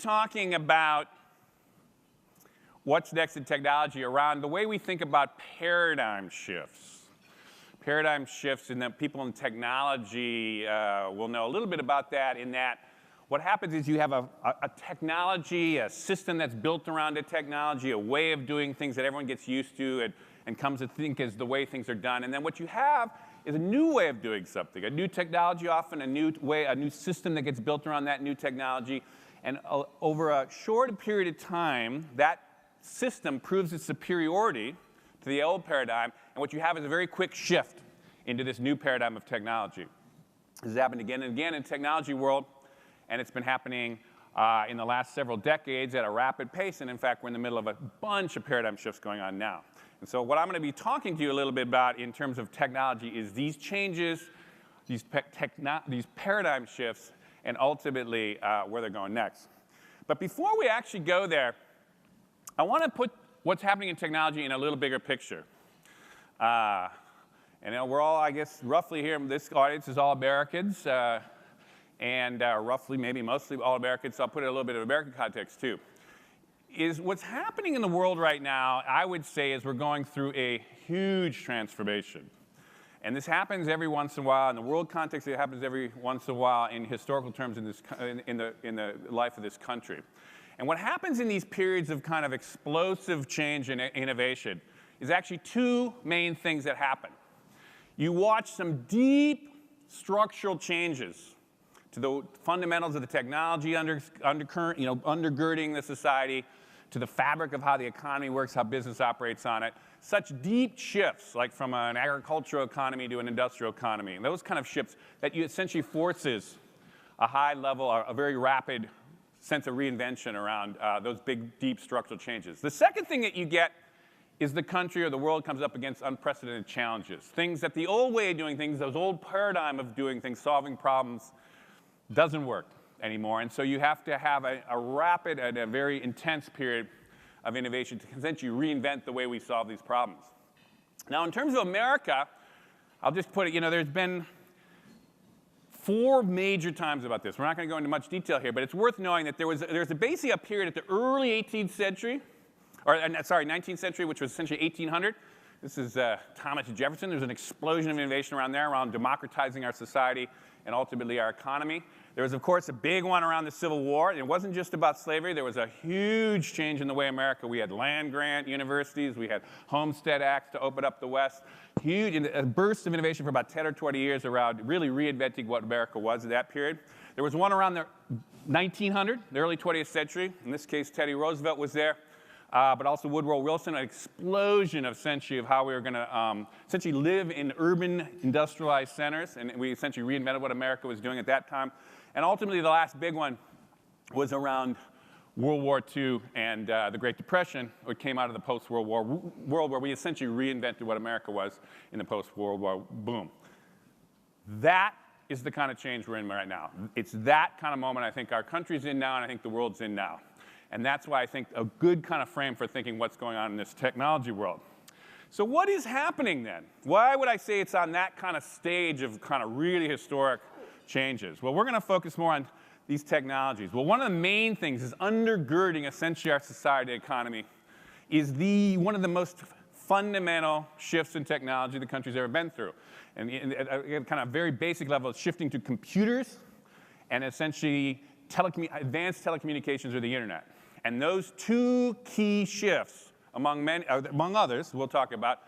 talking about what's next in technology around the way we think about paradigm shifts. Paradigm shifts, and that people in technology will know a little bit about that, in that what happens is you have a technology, a system that's built around a technology, a way of doing things that everyone gets used to and comes to think is the way things are done. And then what you have is a new way of doing something, a new technology, often a new way, a new system that gets built around that new technology. And over a short period of time, that system proves its superiority to the old paradigm. And what you have is a very quick shift into this new paradigm of technology. This has happened again and again in the technology world. And it's been happening in the last several decades at a rapid pace. And in fact, we're in the middle of a bunch of paradigm shifts going on now. And so what I'm going to be talking to you a little bit about in terms of technology is these changes, these paradigm shifts, and ultimately where they're going next. But before we actually go there, I want to put what's happening in technology in a little bigger picture. And we're all, I guess, roughly here, this audience is all Americans. And roughly, maybe mostly all Americans, so I'll put it in a little bit of American context too, is what's happening in the world right now, I would say, is we're going through a huge transformation. And this happens every once in a while. In the world context, it happens every once in a while in historical terms in the life of this country. And what happens in these periods of kind of explosive change and innovation is actually two main things that happen. You watch some deep structural changes to the fundamentals of the technology undergirding the society, to the fabric of how the economy works, how business operates on it. Such deep shifts, like from an agricultural economy to an industrial economy, and those kind of shifts that you essentially forces a high level, a very rapid sense of reinvention around those big, deep structural changes. The second thing that you get is the country or the world comes up against unprecedented challenges. Things that the old way of doing things, those old paradigm of doing things, solving problems, doesn't work anymore. And so you have to have a rapid and a very intense period of innovation to essentially reinvent the way we solve these problems. Now, in terms of America, I'll just put it, there's been 4 major times about this. We're not going to go into much detail here, but it's worth knowing that there's basically a period at the early 18th century, or sorry, 19th century, which was essentially 1800. This is Thomas Jefferson. There's an explosion of innovation around there, around democratizing our society and ultimately our economy. There was, of course, a big one around the Civil War. It wasn't just about slavery. There was a huge change in the way America. We had land-grant universities. We had Homestead Acts to open up the West. Huge, a burst of innovation for about 10 or 20 years around really reinventing what America was at that period. There was one around the 1900, the early 20th century. In this case, Teddy Roosevelt was there. But also Woodrow Wilson, an explosion of essentially of how we were going to essentially live in urban industrialized centers, and we essentially reinvented what America was doing at that time. And ultimately, the last big one was around World War II and the Great Depression, which came out of the post-World War world where we essentially reinvented what America was in the post-World War boom. That is the kind of change we're in right now. It's that kind of moment I think our country's in now, and I think the world's in now. And that's why I think a good kind of frame for thinking what's going on in this technology world. So what is happening then? Why would I say it's on that kind of stage of kind of really historic changes? Well, we're going to focus more on these technologies. Well, one of the main things is undergirding essentially our society economy is one of the most fundamental shifts in technology the country's ever been through. And at a kind of very basic level, it's shifting to computers and essentially advanced telecommunications or the internet. And those two key shifts, among others we'll talk about,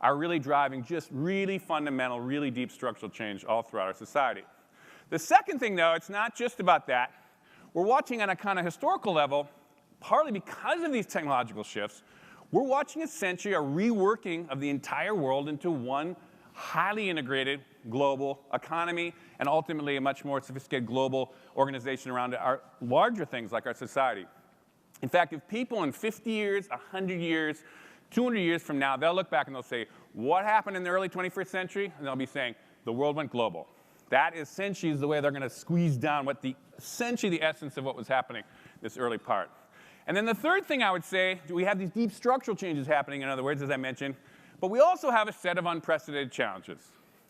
are really driving just really fundamental, really deep structural change all throughout our society. The second thing, though, it's not just about that. We're watching on a kind of historical level, partly because of these technological shifts, we're watching essentially a reworking of the entire world into one highly integrated global economy and ultimately a much more sophisticated global organization around our larger things like our society. In fact, if people in 50 years, 100 years, 200 years from now, they'll look back and they'll say, what happened in the early 21st century? And they'll be saying, the world went global. That essentially is the way they're going to squeeze down essentially the essence of what was happening this early part. And then the third thing I would say, we have these deep structural changes happening, in other words, as I mentioned, but we also have a set of unprecedented challenges.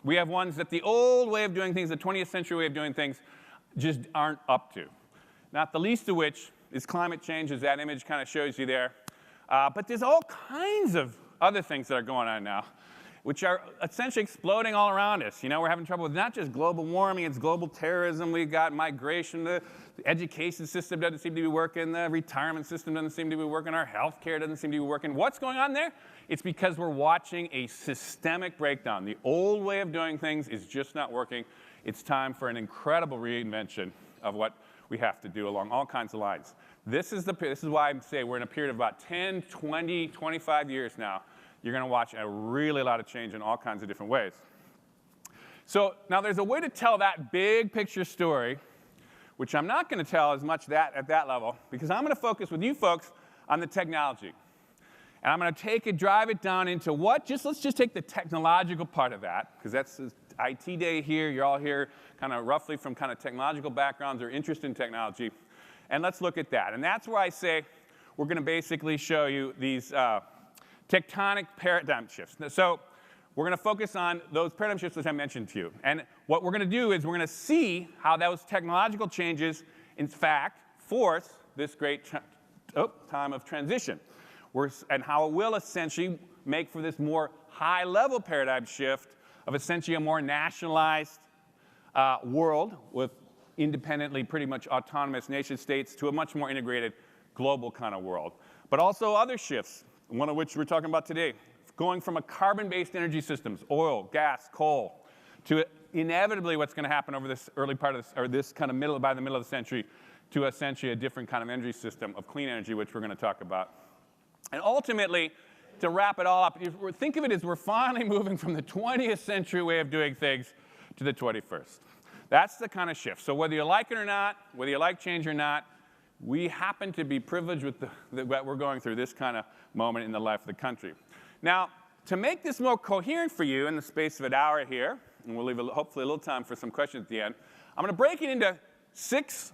We have ones that the old way of doing things, the 20th century way of doing things, just aren't up to. Not the least of which is climate change, as that image kind of shows you there. But there's all kinds of other things that are going on now, which are essentially exploding all around us. You know, we're having trouble with not just global warming, it's global terrorism. We've got migration. The education system doesn't seem to be working. The retirement system doesn't seem to be working. Our health care doesn't seem to be working. What's going on there? It's because we're watching a systemic breakdown. The old way of doing things is just not working. It's time for an incredible reinvention of what we have to do along all kinds of lines. This is why I say we're in a period of about 10, 20, 25 years now. You're going to watch a really lot of change in all kinds of different ways. So now there's a way to tell that big picture story, which I'm not going to tell as much at that level, because I'm going to focus with you folks on the technology. And I'm going to drive it down into let's just take the technological part of that, because that's the IT day here. You're all here kind of roughly from kind of technological backgrounds or interest in technology. And let's look at that. And that's where I say we're going to basically show you these tectonic paradigm shifts. So we're going to focus on those paradigm shifts that I mentioned to you. And what we're going to do is we're going to see how those technological changes, in fact, force this great time of transition. And how it will essentially make for this more high-level paradigm shift of essentially a more nationalized world with independently pretty much autonomous nation states to a much more integrated global kind of world. But also other shifts, one of which we're talking about today, going from a carbon-based energy systems, oil, gas, coal, to inevitably what's going to happen over this early part of this, or this kind of by the middle of the century, to essentially a different kind of energy system of clean energy, which we're going to talk about. And ultimately, to wrap it all up, think of it as we're finally moving from the 20th century way of doing things to the 21st. That's the kind of shift. So whether you like it or not, whether you like change or not, we happen to be privileged with what we're going through this kind of moment in the life of the country. Now, to make this more coherent for you in the space of an hour here, and we'll leave hopefully a little time for some questions at the end, I'm going to break it into 6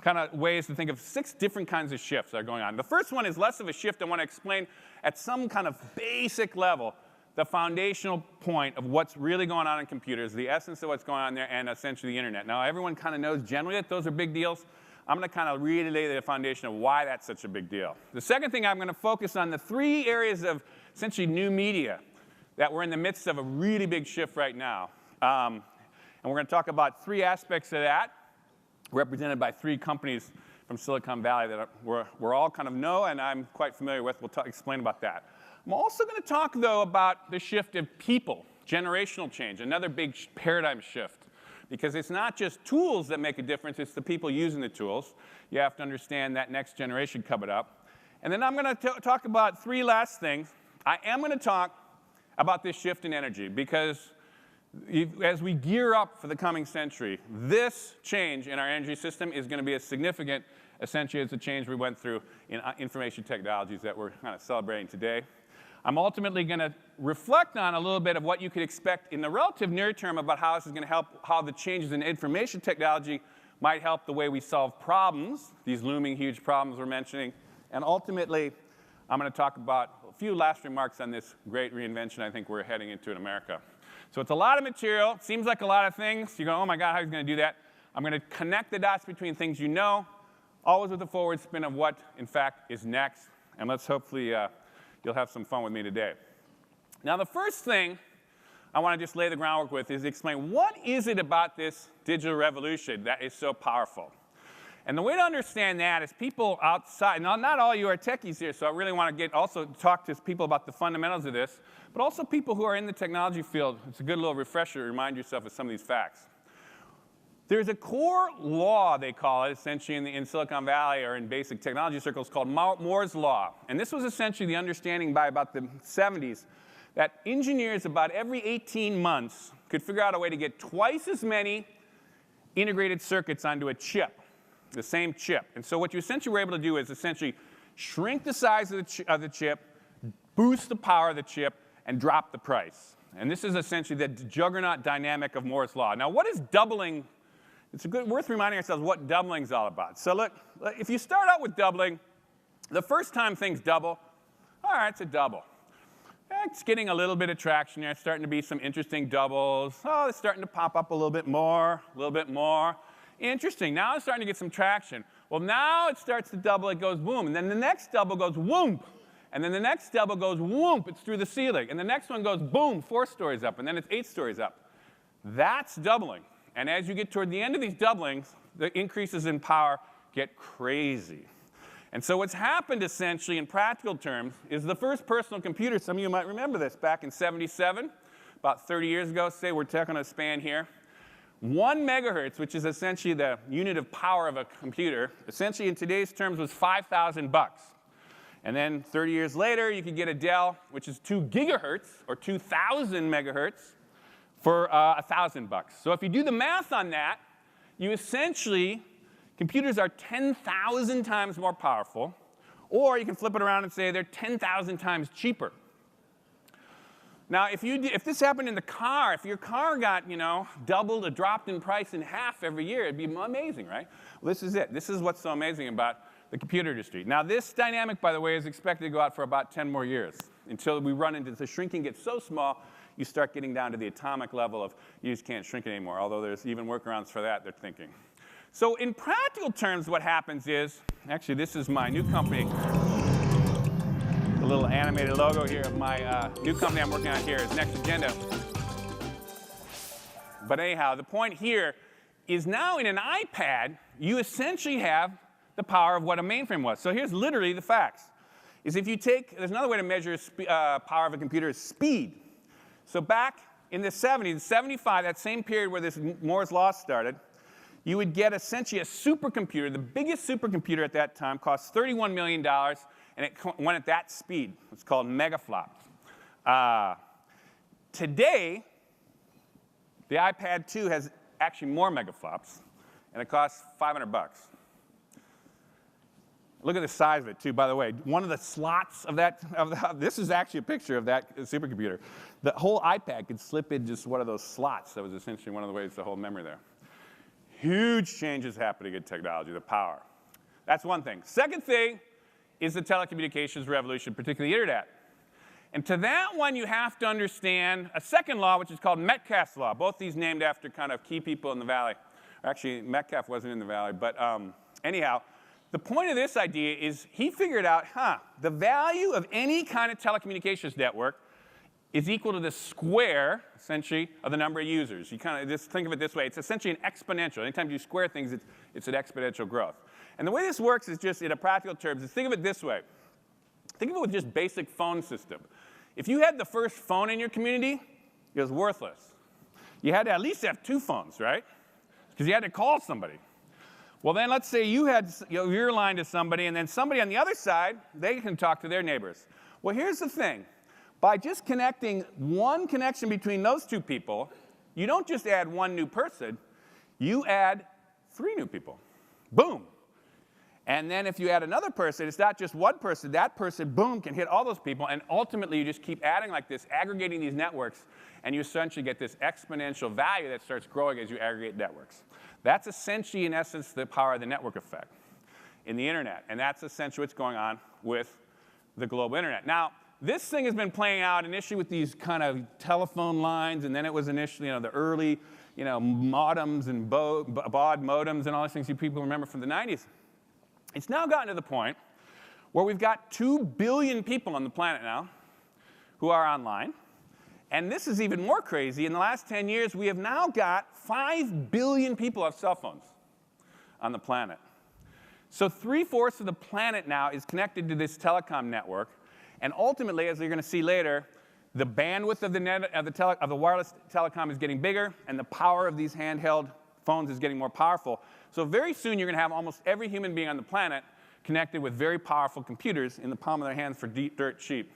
kind of ways to think of 6 different kinds of shifts that are going on. The first one is less of a shift. I want to explain at some kind of basic level the foundational point of what's really going on in computers, the essence of what's going on there, and essentially the internet. Now, everyone kind of knows generally that those are big deals. I'm going to kind of relay the foundation of why that's such a big deal. The second thing, I'm going to focus on the 3 areas of essentially new media that we're in the midst of a really big shift right now. And we're going to talk about 3 aspects of that, represented by 3 companies from Silicon Valley that we're all kind of know and I'm quite familiar with. We'll explain about that. I'm also going to talk, though, about the shift of people, generational change, another big paradigm shift. Because it's not just tools that make a difference, it's the people using the tools. You have to understand that next generation coming up. And then I'm going to talk about 3 last things. I am going to talk about this shift in energy, because as we gear up for the coming century, this change in our energy system is going to be as significant, essentially, as the change we went through in information technologies that we're kind of celebrating today. I'm ultimately going to reflect on a little bit of what you could expect in the relative near term about how this is going to help, how the changes in information technology might help the way we solve problems, these looming huge problems we're mentioning. And ultimately, I'm going to talk about a few last remarks on this great reinvention I think we're heading into in America. So it's a lot of material. It seems like a lot of things. You go, oh my God, how are you going to do that? I'm going to connect the dots between things you know, always with a forward spin of what, in fact, is next. And let's hopefully you'll have some fun with me today. Now, the first thing I want to just lay the groundwork with is explain what is it about this digital revolution that is so powerful. And the way to understand that is people outside, not all you are techies here, so I really want to also talk to people about the fundamentals of this, but also people who are in the technology field. It's a good little refresher to remind yourself of some of these facts. There's a core law, they call it, essentially in Silicon Valley or in basic technology circles, called Moore's Law. And this was essentially the understanding by about the 70s that engineers about every 18 months could figure out a way to get twice as many integrated circuits onto a chip, the same chip. And so what you essentially were able to do is essentially shrink the size of the chip, boost the power of the chip, and drop the price. And this is essentially the juggernaut dynamic of Moore's Law. Now, what is doubling? It's worth reminding ourselves what doubling is all about. So look, if you start out with doubling, the first time things double, all right, it's a double. It's getting a little bit of traction here. It's starting to be some interesting doubles. Oh, it's starting to pop up a little bit more, a little bit more. Interesting. Now it's starting to get some traction. Well, now it starts to double, it goes boom. And then the next double goes whoomp. And then the next double goes whoomp, it's through the ceiling. And the next one goes boom, 4 stories up. And then it's 8 stories up. That's doubling. And as you get toward the end of these doublings, the increases in power get crazy. And so what's happened essentially in practical terms is the first personal computer, some of you might remember this, back in '77, about 30 years ago, say we're taking a span here. 1 megahertz, which is essentially the unit of power of a computer, essentially in today's terms was $5,000. And then 30 years later, you could get a Dell, which is 2 gigahertz, or 2,000 megahertz, for $1,000. So if you do the math on that, you essentially, computers are 10,000 times more powerful, or you can flip it around and say they're 10,000 times cheaper. Now, if this happened in the car, if your car got, doubled or dropped in price in half every year, it'd be amazing, right? Well, this is it. This is what's so amazing about the computer industry. Now, this dynamic, by the way, is expected to go out for about 10 more years until we run into the shrinking gets so small, you start getting down to the atomic level of you just can't shrink it anymore, although there's even workarounds for that, they're thinking. So in practical terms, what happens is, actually, this is my new company. The little animated logo here of my new company I'm working on here is Next Agenda. But anyhow, the point here is now in an iPad, you essentially have the power of what a mainframe was. So here's literally the facts. Is if you take, there's another way to measure power of a computer is speed. So back in the 70s, 75, that same period where this Moore's Law started, you would get essentially a supercomputer. The biggest supercomputer at that time cost $31 million, and it went at that speed. It's called megaflops. Today, the iPad 2 has actually more megaflops, and it costs $500. Look at the size of it, too, by the way. One of the slots of that, this is actually a picture of that supercomputer. The whole iPad could slip in just one of those slots. That was essentially one of the ways to hold memory there. Huge changes happening in technology, the power. That's one thing. Second thing is the telecommunications revolution, particularly the internet. And to that one, you have to understand a second law, which is called Metcalfe's law. Both these named after kind of key people in the valley. Actually, Metcalfe wasn't in the valley, but anyhow, the point of this idea is he figured out, the value of any kind of telecommunications network is equal to the square, essentially, of the number of users. You kind of just think of it this way. It's essentially an exponential. Anytime you square things, it's an exponential growth. And the way this works is just in a practical terms, is think of it this way. Think of it with just basic phone system. If you had the first phone in your community, it was worthless. You had to at least have 2 phones, right? Because you had to call somebody. Well, then let's say you had your line to somebody, and then somebody on the other side, they can talk to their neighbors. Well, here's the thing. By just connecting one connection between those 2 people, you don't just add 1 new person, you add 3 new people. Boom. And then if you add another person, it's not just 1 person. That person, boom, can hit all those people. And ultimately, you just keep adding like this, aggregating these networks, and you essentially get this exponential value that starts growing as you aggregate networks. That's essentially, in essence, the power of the network effect in the internet. And that's essentially what's going on with the global internet. Now, this thing has been playing out initially with these kind of telephone lines, and then it was initially, the early, modems and baud modems and all these things you people remember from the 90s. It's now gotten to the point where we've got 2 billion people on the planet now who are online. And this is even more crazy. In the last 10 years, we have now got 5 billion people who have cell phones on the planet. So 3/4 of the planet now is connected to this telecom network. And ultimately, as you're going to see later, the bandwidth of the wireless telecom is getting bigger, and the power of these handheld phones is getting more powerful. So very soon, you're going to have almost every human being on the planet connected with very powerful computers in the palm of their hands for dirt cheap,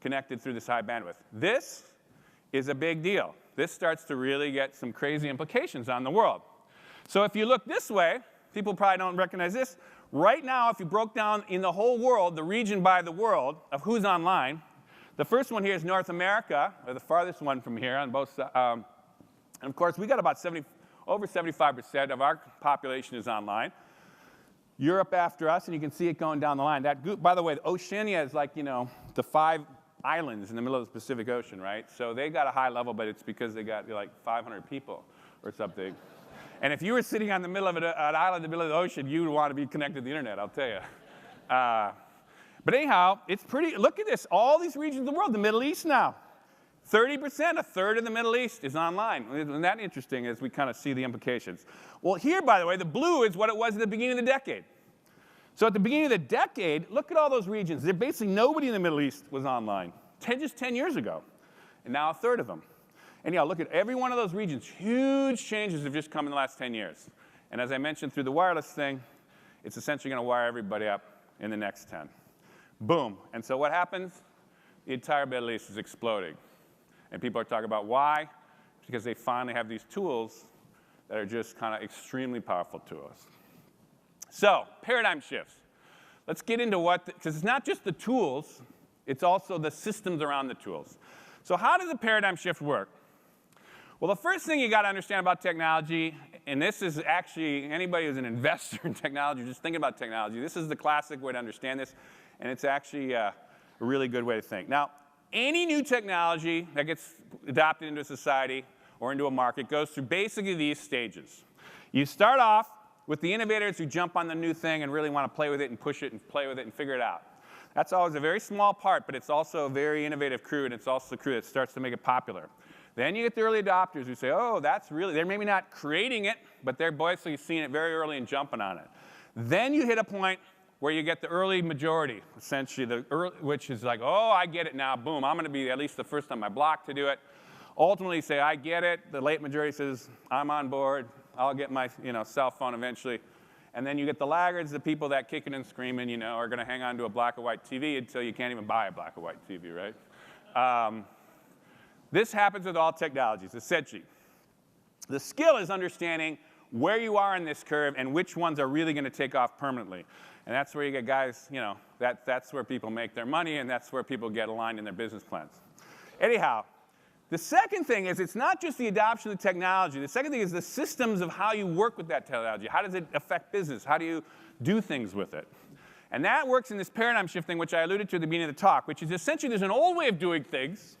connected through this high bandwidth. This is a big deal. This starts to really get some crazy implications on the world. So if you look this way, people probably don't recognize this. Right now, if you broke down in the whole world, the region by the world of who's online, the first one here is North America, or the farthest one from here on both sides. And of course, we got about over 75% of our population is online. Europe after us, and you can see it going down the line. By the way, Oceania is like, the 5 islands in the middle of the Pacific Ocean, right? So they got a high level, but it's because they got like 500 people or something. And if you were sitting on the middle of an island in the middle of the ocean, you would want to be connected to the internet, I'll tell you. But anyhow, it's pretty, look at this, all these regions of the world, the Middle East now. 30%, a third of the Middle East is online. Isn't that interesting as we kind of see the implications? Well, here, by the way, the blue is what it was at the beginning of the decade. So at the beginning of the decade, look at all those regions. There basically nobody in the Middle East was online, just 10 years ago. And now a third of them. And look at every one of those regions. Huge changes have just come in the last 10 years. And as I mentioned through the wireless thing, it's essentially going to wire everybody up in the next 10. Boom. And so what happens? The entire Middle East is exploding. And people are talking about why? Because they finally have these tools that are just kind of extremely powerful to us. So, paradigm shifts. Let's get into what, because it's not just the tools, it's also the systems around the tools. So how does a paradigm shift work? Well, the first thing you got to understand about technology, and this is actually anybody who's an investor in technology, just thinking about technology, this is the classic way to understand this, and it's actually a really good way to think. Now, any new technology that gets adopted into a society or into a market goes through basically these stages. You start off with the innovators who jump on the new thing and really want to play with it and push it and play with it and figure it out. That's always a very small part, but it's also a very innovative crew, and it's also the crew that starts to make it popular. Then you get the early adopters who say, oh, that's really, they're maybe not creating it, but they're basically seeing it very early and jumping on it. Then you hit a point where you get the early majority, essentially, which is like, oh, I get it now, boom, I'm going to be at least the first on my block to do it. Ultimately say, I get it. The late majority says, I'm on board. I'll get my cell phone eventually. And then you get the laggards, the people that kicking and screaming, are going to hang on to a black and white TV until you can't even buy a black and white TV, right? This happens with all technologies, essentially. The skill is understanding where you are in this curve and which ones are really going to take off permanently. And that's where you get guys, that's where people make their money, and that's where people get aligned in their business plans. Anyhow, the second thing is it's not just the adoption of the technology. The second thing is the systems of how you work with that technology. How does it affect business? How do you do things with it? And that works in this paradigm shift thing, which I alluded to at the beginning of the talk, which is essentially there's an old way of doing things,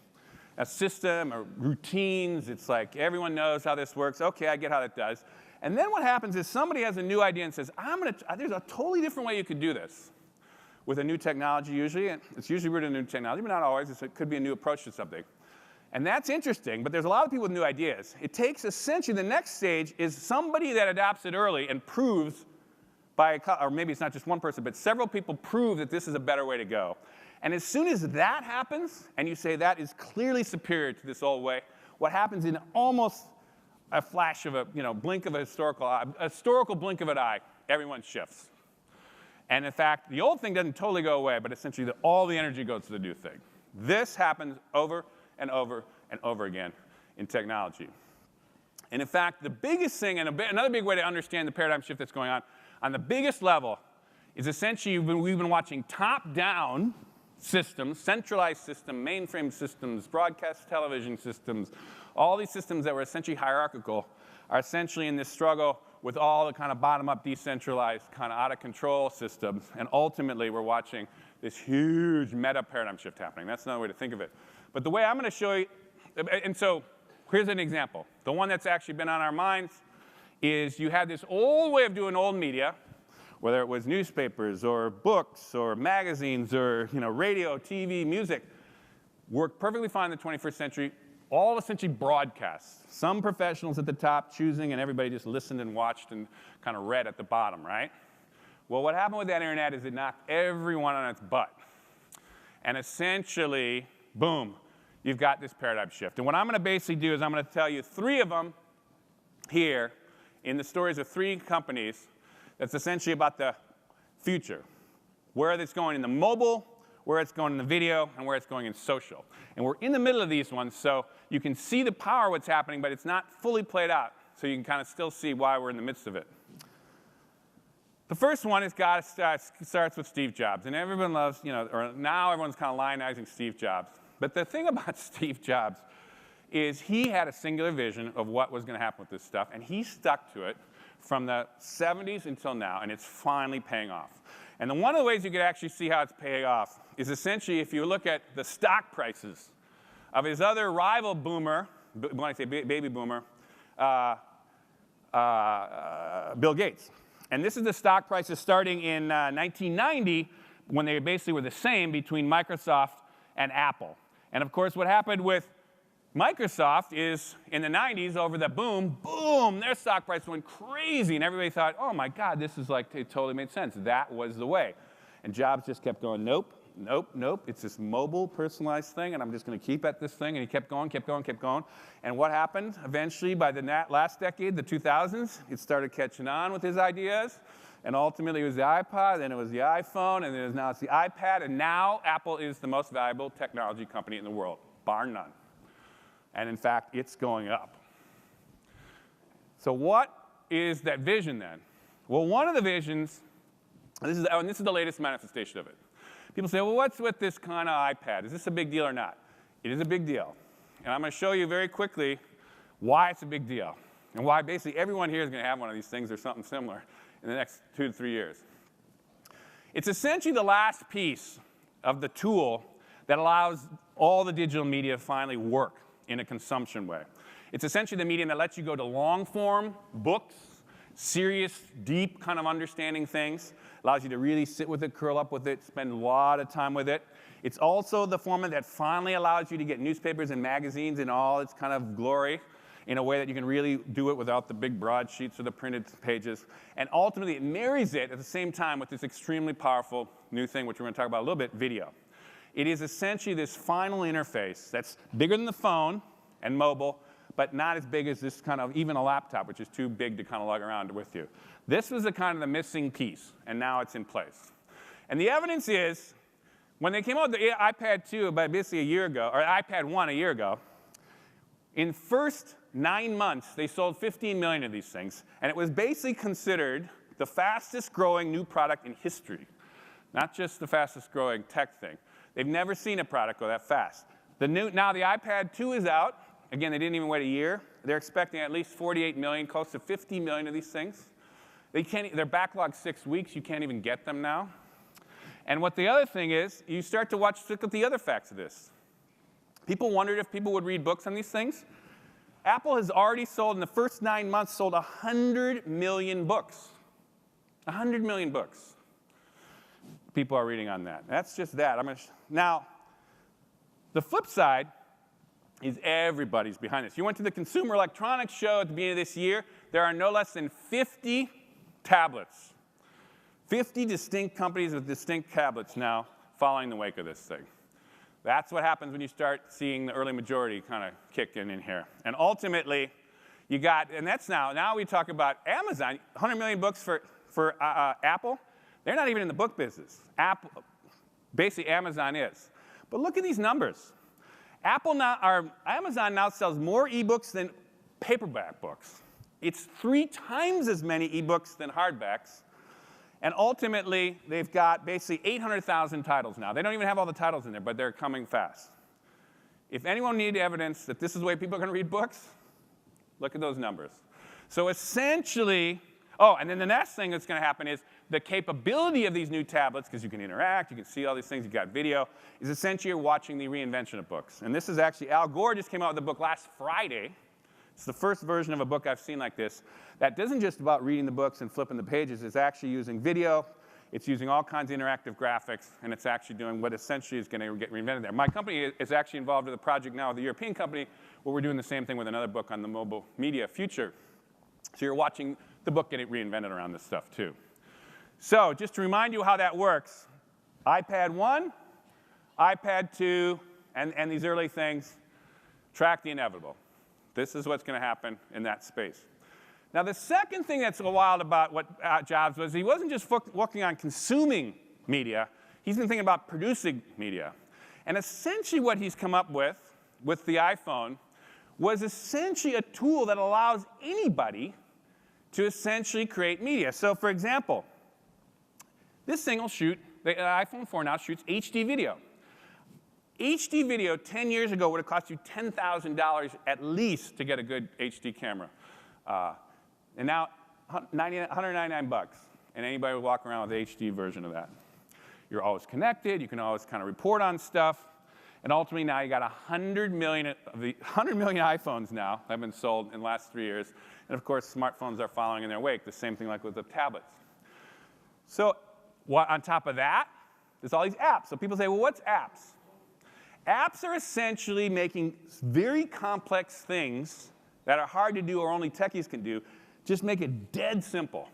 a system or routines. It's like everyone knows how this works. OK, I get how that does. And then what happens is somebody has a new idea and says, there's a totally different way you could do this with a new technology usually. And it's usually rooted in a new technology, but not always. It could be a new approach to something. And that's interesting, but there's a lot of people with new ideas. It takes essentially the next stage is somebody that adopts it early and proves or maybe it's not just one person, but several people prove that this is a better way to go. And as soon as that happens, and you say that is clearly superior to this old way, what happens in almost a flash of a blink of a historical blink of an eye, everyone shifts. And in fact, the old thing doesn't totally go away, but essentially all the energy goes to the new thing. This happens over and over and over again in technology. And in fact, the biggest thing, and another big way to understand the paradigm shift that's going on the biggest level, is essentially we've been watching top-down systems, centralized systems, mainframe systems, broadcast television systems, all these systems that were essentially hierarchical are essentially in this struggle with all the kind of bottom-up, decentralized, kind of out-of-control systems. And ultimately, we're watching this huge meta paradigm shift happening. That's another way to think of it. But the way I'm going to show you, and so here's an example. The one that's actually been on our minds is you had this old way of doing old media, whether it was newspapers or books or magazines or radio, TV, music, worked perfectly fine in the 21st century, all essentially broadcasts. Some professionals at the top choosing, and everybody just listened and watched and kind of read at the bottom, right? Well, what happened with that internet is it knocked everyone on its butt. And essentially, boom, you've got this paradigm shift. And what I'm going to basically do is I'm going to tell you 3 of them here in the stories of 3 companies that's essentially about the future, where it's going in the mobile, where it's going in the video, and where it's going in social. And we're in the middle of these ones, so you can see the power of what's happening, but it's not fully played out, so you can kind of still see why we're in the midst of it. The first one starts with Steve Jobs, and everyone loves, or now everyone's kind of lionizing Steve Jobs. But the thing about Steve Jobs is he had a singular vision of what was going to happen with this stuff, and he stuck to it from the 70s until now, and it's finally paying off. And then one of the ways you could actually see how it's paying off is essentially if you look at the stock prices of his other rival boomer, when I say baby boomer, Bill Gates. And this is the stock prices starting in 1990, when they basically were the same between Microsoft and Apple. And of course, what happened with Microsoft is in the 90s, over the boom, their stock price went crazy. And everybody thought, oh my God, this is like, it totally made sense. That was the way. And Jobs just kept going, nope, nope, nope. It's this mobile, personalized thing, and I'm just going to keep at this thing. And he kept going, kept going, kept going. And what happened? Eventually, by the last decade, the 2000s, it started catching on with his ideas. And ultimately, it was the iPod, then it was the iPhone, and then now it's the iPad. And now Apple is the most valuable technology company in the world, bar none. And in fact, it's going up. So what is that vision then? Well, one of the visions, this is the latest manifestation of it. People say, well, what's with this kind of iPad? Is this a big deal or not? It is a big deal. And I'm going to show you very quickly why it's a big deal, and why basically everyone here is going to have one of these things or something similar in the next 2 to 3 years. It's essentially the last piece of the tool that allows all the digital media to finally work in a consumption way. It's essentially the medium that lets you go to long-form books, serious, deep kind of understanding things, allows you to really sit with it, curl up with it, spend a lot of time with it. It's also the format that finally allows you to get newspapers and magazines in all its kind of glory, in a way that you can really do it without the big broadsheets or the printed pages. And ultimately, it marries it at the same time with this extremely powerful new thing, which we're going to talk about a little bit, video. It is essentially this final interface that's bigger than the phone and mobile, but not as big as this kind of, even a laptop, which is too big to kind of lug around with you. This was the kind of the missing piece, and now it's in place. And the evidence is, when they came out with the iPad 2 about basically a year ago, or iPad 1 a year ago, in first 9 months, they sold 15 million of these things, and it was basically considered the fastest growing new product in history, not just the fastest growing tech thing. They've never seen a product go that fast. Now the iPad 2 is out. Again, they didn't even wait a year. They're expecting at least 48 million, close to 50 million of these things. They're backlogged 6 weeks. You can't even get them now. And what the other thing is, you start to look at the other facts of this. People wondered if people would read books on these things. Apple has already sold, in the first 9 months, sold 100 million books. 100 million books. People are reading on that. That's just that. Now, the flip side is everybody's behind this. You went to the Consumer Electronics Show at the beginning of this year. There are no less than 50 tablets. 50 distinct companies with distinct tablets now following the wake of this thing. That's what happens when you start seeing the early majority kind of kick in here. And ultimately, you got, and that's now we talk about Amazon, 100 million books for Apple. They're not even in the book business. Basically, Amazon is. But look at these numbers. Amazon now sells more ebooks than paperback books. It's 3 times as many ebooks than hardbacks. And ultimately, they've got basically 800,000 titles now. They don't even have all the titles in there, but they're coming fast. If anyone needed evidence that this is the way people are going to read books, look at those numbers. So essentially, and then the next thing that's going to happen is the capability of these new tablets, because you can interact, you can see all these things, you've got video, is essentially you're watching the reinvention of books. And this is actually, Al Gore just came out with a book last Friday. It's the first version of a book I've seen like this that isn't just about reading the books and flipping the pages. It's actually using video. It's using all kinds of interactive graphics, and it's actually doing what essentially is going to get reinvented there. My company is actually involved with a project now with a European company where we're doing the same thing with another book on the mobile media future. So you're watching the book get reinvented around this stuff too. So just to remind you how that works, iPad 1, iPad 2, and these early things track the inevitable. This is what's going to happen in that space. Now, the second thing that's so wild about what Jobs was, he wasn't just working on consuming media. He's been thinking about producing media. And essentially what he's come up with the iPhone, was essentially a tool that allows anybody to essentially create media. So, for example, this thing will shoot, the iPhone 4 now shoots HD video. HD video 10 years ago would have cost you $10,000 at least to get a good HD camera. And now, $199, and anybody will walk around with the HD version of that. You're always connected. You can always kind of report on stuff. And ultimately now you got 100 million iPhones now have been sold in the last 3 years. And of course, smartphones are following in their wake, the same thing like with the tablets. So on top of that, there's all these apps. So people say, well, what's apps? Apps are essentially making very complex things that are hard to do or only techies can do, just make it dead simple.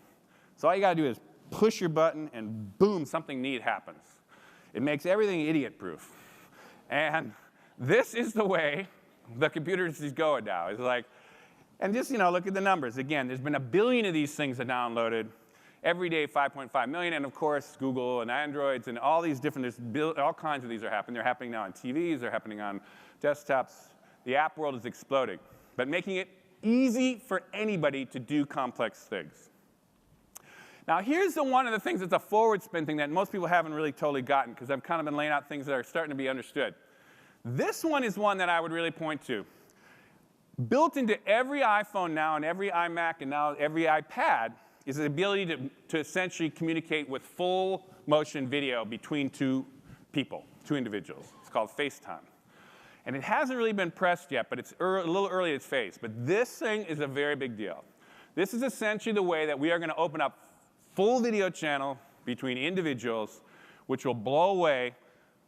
So all you got to do is push your button and boom, something neat happens. It makes everything idiot-proof. And this is the way the computer industry is going now. It's like, and just, look at the numbers. Again, there's been 1 billion of these things that downloaded. Every day, 5.5 million. And of course, Google and Androids and all these different, all kinds of these are happening. They're happening now on TVs. They're happening on desktops. The app world is exploding, but making it easy for anybody to do complex things. Now, here's one of the things that's a forward spin thing that most people haven't really totally gotten, because I've kind of been laying out things that are starting to be understood. This one is one that I would really point to. Built into every iPhone now and every iMac and now every iPad is the ability to essentially communicate with full motion video between two people, two individuals. It's called FaceTime. And it hasn't really been pressed yet, but it's a little early in its phase. But this thing is a very big deal. This is essentially the way that we are going to open up full video channel between individuals, which will blow away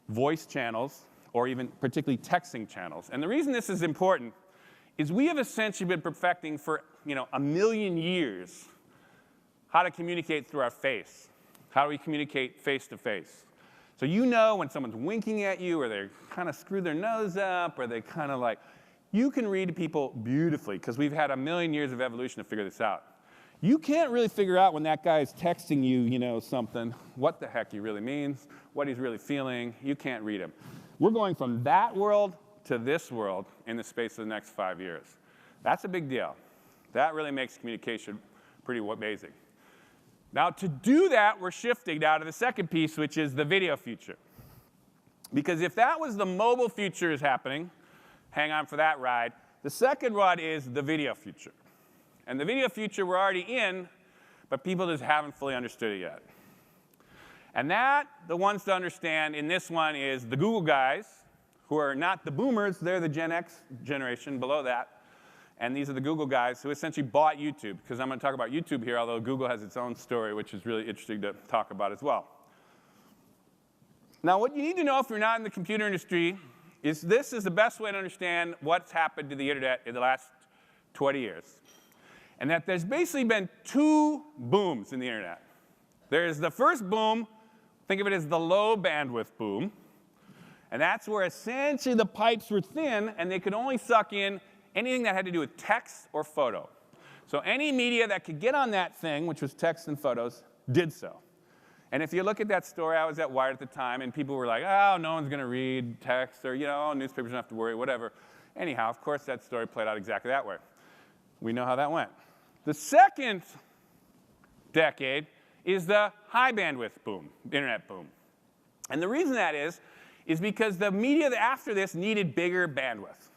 voice channels or even particularly texting channels. And the reason this is important is we have essentially been perfecting for 1 million years how to communicate through our face. How do we communicate face to face? So when someone's winking at you, or they kind of screw their nose up, or they kind of like, you can read people beautifully, because we've had 1 million years of evolution to figure this out. You can't really figure out when that guy is texting you, something, what the heck he really means, what he's really feeling. You can't read him. We're going from that world to this world in the space of the next 5 years. That's a big deal. That really makes communication pretty amazing. Now, to do that, we're shifting now to the second piece, which is the video future. Because if that was the mobile future is happening, hang on for that ride, the second ride is the video future. And the video future we're already in, but people just haven't fully understood it yet. And the ones to understand in this one is the Google guys, who are not the boomers, they're the Gen X generation below that. And these are the Google guys who essentially bought YouTube, because I'm going to talk about YouTube here, although Google has its own story, which is really interesting to talk about as well. Now, what you need to know if you're not in the computer industry is this is the best way to understand what's happened to the internet in the last 20 years. And that there's basically been 2 booms in the internet. There's the first boom, think of it as the low bandwidth boom. And that's where essentially the pipes were thin, and they could only suck in anything that had to do with text or photo. So any media that could get on that thing, which was text and photos, did so. And if you look at that story, I was at Wired at the time, and people were like, oh, no one's going to read text, or, newspapers don't have to worry, whatever. Anyhow, of course, that story played out exactly that way. We know how that went. The second decade is the high bandwidth boom, internet boom. And the reason that is because the media after this needed bigger bandwidth.